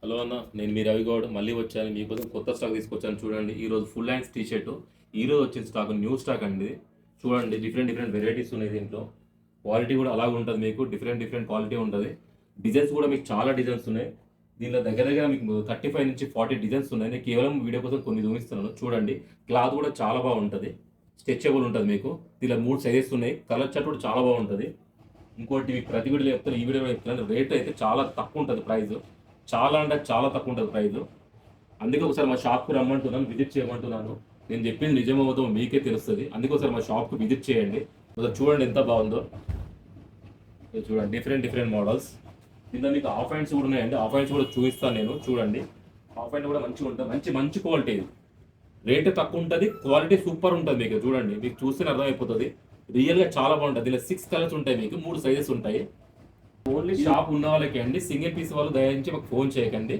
Hello అన్న, నేను మీ రవిగౌడ్ మళ్ళీ వచ్చాను. మీకోసం కొత్త స్టాక్ తీసుకొచ్చాను. చూడండి, ఈరోజు ఫుల్ హ్యాండ్స్ టీ షర్ట్ ఈరోజు వచ్చిన స్టాక్ న్యూ స్టాక్ అండి. చూడండి, డిఫరెంట్ డిఫరెంట్ వెరైటీస్ ఉన్నాయి దీంట్లో. క్వాలిటీ కూడా అలాగే ఉంటుంది, మీకు డిఫరెంట్ డిఫరెంట్ క్వాలిటీ ఉంటుంది. డిజైన్స్ కూడా మీకు చాలా డిజైన్స్ ఉన్నాయి. దీనిలో దగ్గర దగ్గర మీకు 35 నుంచి 40 డిజైన్స్ ఉన్నాయి. నేను కేవలం వీడియో కోసం కొన్ని చూపిస్తున్నాను. చూడండి, క్లాత్ కూడా చాలా బాగుంటుంది, స్ట్రెచబుల్ ఉంటుంది. మీకు దీనిలో 3 సైజెస్ ఉన్నాయి. కలర్ చార్ట్ కూడా చాలా బాగుంటుంది. ఇంకోటి మీకు ప్రతి వీడియోలో చెప్తాను, ఈ వీడియోలో చెప్తాను. రేట్ అయితే చాలా తక్కువ ఉంటుంది, ప్రైస్ చాలా అంటే చాలా తక్కువ ఉంటుంది ప్రైస్. అందుకే ఒకసారి మా షాప్కి రమ్మంటున్నాను, విజిట్ చేయమంటున్నాను. నేను చెప్పింది నిజమవుతో మీకే తెలుస్తుంది. అందుకే ఒకసారి మా షాప్కి విజిట్ చేయండి. ఒకసారి చూడండి ఎంత బాగుందో. చూడండి, డిఫరెంట్ డిఫరెంట్ మోడల్స్. దీంట్లో మీకు హాఫ్ హ్యాండ్స్ కూడా ఉన్నాయండి. హాఫ్ హ్యాండ్స్ కూడా చూపిస్తాను నేను. చూడండి, హాఫ్ హ్యాండ్ కూడా మంచిగా ఉంటుంది. మంచి మంచి క్వాలిటీ. ఇది రేట్ తక్కువ ఉంటుంది, క్వాలిటీ సూపర్ ఉంటుంది. మీకు చూడండి, మీకు చూస్తేనే అర్థమైపోతుంది. రియల్గా చాలా బాగుంటుంది. దీనిలో 6 కలర్స్ ఉంటాయి, మీకు 3 సైజెస్ ఉంటాయి. ఓన్లీ షాప్ ఉన్న వాళ్ళకి అండి. సింగిల్ పీస్ వాళ్ళు దయించి మాకు ఫోన్ చేయకండి.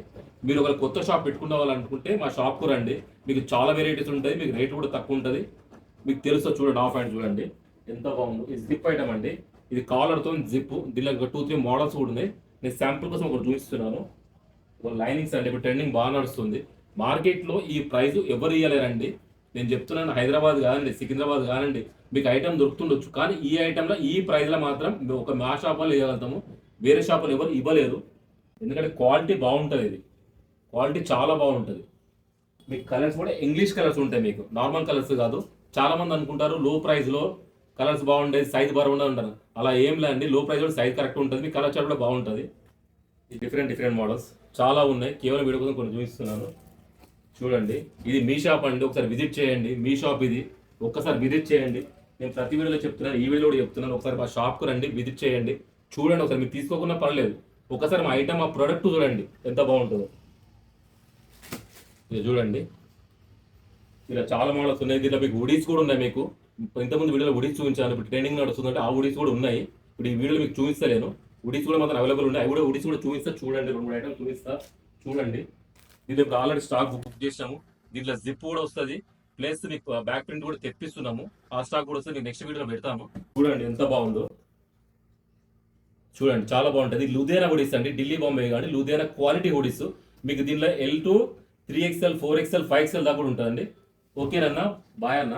మీరు ఒక కొత్త షాప్ పెట్టుకున్న వాళ్ళు అనుకుంటే మా షాప్కు రండి. మీకు చాలా వెరైటీస్ ఉంటాయి, మీకు రేట్ కూడా తక్కువ ఉంటుంది. మీకు తెలుసో చూడండి, హాఫ్ హ్యాండ్ చూడండి ఎంత బాగుందో. ఇది జిప్ ఐటమ్ అండి. ఇది కాలర్తో జిప్. దీనిలో 2-3 మోడల్స్ కూడా ఉన్నాయి. నేను శాంపుల్ కోసం ఒకటి చూపిస్తున్నాను. లైనింగ్స్ అండి, ఇప్పుడు ట్రెండింగ్ బాగా నడుస్తుంది మార్కెట్లో. ఈ ప్రైస్ ఎవరు ఇవ్వలేరండి. నేను చెప్తున్నాను, హైదరాబాద్ కాదండి, సికింద్రాబాద్ కాదండి, మీకు ఐటమ్ దొరుకుతుండొచ్చు. కానీ ఈ ఐటెంలో ఈ ప్రైస్లో మాత్రం ఒక మా షాపులో ఇవ్వగలుగుతాము. వేరే షాపులు ఎవరు ఇవ్వలేరు. ఎందుకంటే క్వాలిటీ బాగుంటుంది. ఇది క్వాలిటీ చాలా బాగుంటుంది. మీకు కలర్స్ కూడా ఇంగ్లీష్ కలర్స్ ఉంటాయి, మీకు నార్మల్ కలర్స్ కాదు. చాలామంది అనుకుంటారు లో ప్రైస్లో కలర్స్ బాగుంటాయి, సైజ్ బాగుండదు అంటారు. అలా ఏం లేదండి, లో ప్రైస్ కూడా సైజ్ కరెక్ట్ ఉంటుంది. మీ కలర్ చార్ట్ కూడా బాగుంటుంది. డిఫరెంట్ డిఫరెంట్ మోడల్స్ చాలా ఉన్నాయి. కేవలం వీడియో కోసం కొన్ని చూపిస్తున్నాను. చూడండి, ఇది మీ షాప్ అండి. ఒకసారి విజిట్ చేయండి. మీ షాప్ ఇది, ఒక్కసారి విజిట్ చేయండి. నేను ప్రతి వీడియోలో చెప్తున్నాను, ఈ వీడియో కూడా చెప్తున్నాను. ఒకసారి మా షాప్కు రండి, విజిట్ చేయండి. చూడండి, ఒకసారి మీరు తీసుకోకుండా పర్లేదు. ఒకసారి మా ఐటమ్, ఆ ప్రోడక్ట్ చూడండి ఎంత బాగుంటుందో. ఇది చూడండి, ఇలా చాలా మోడల్స్ ఉన్నాయి. దీంట్లో మీకు వుడీస్ కూడా ఉన్నాయి. మీకు ఇంతకుముందు వీడియోలో వుడీస్ చూపించాను. ఇప్పుడు ట్రెండింగ్ నడుస్తుందంటే ఆ వుడీస్ కూడా ఉన్నాయి. ఇప్పుడు ఈ వీడియోలో మీకు చూపిస్తలేను. వుడీస్ కూడా మాత్రం అవైలబుల్ ఉన్నాయి. అవి కూడా వుడీస్ కూడా చూపిస్తా. చూడండి, 2-3 ఐటమ్స్ చూపిస్తా. చూడండి, దీంట్లో ఇప్పుడు ఆల్రెడీ స్టాక్ బుక్ చేసాము. దీంట్లో జిప్ కూడా వస్తుంది, ప్లస్ మీకు బ్యాక్ ప్రింట్ కూడా తెప్పిస్తున్నాము. ఆ స్టాక్ కూడా వస్తుంది, నెక్స్ట్ వీడియోలో పెడతాము. చూడండి ఎంత బాగుందో. చూడండి, చాలా బాగుంటుంది. లూధియానా హుడీస్ అండి, ఢిల్లీ బాంబే కానీ లూధియానా క్వాలిటీ హుడీస్. మీకు దీనిలో L2 3XL 4XL 5XL దాకా కూడా ఉంటుందండి. ఓకేనన్నా, బాయ్ అన్న.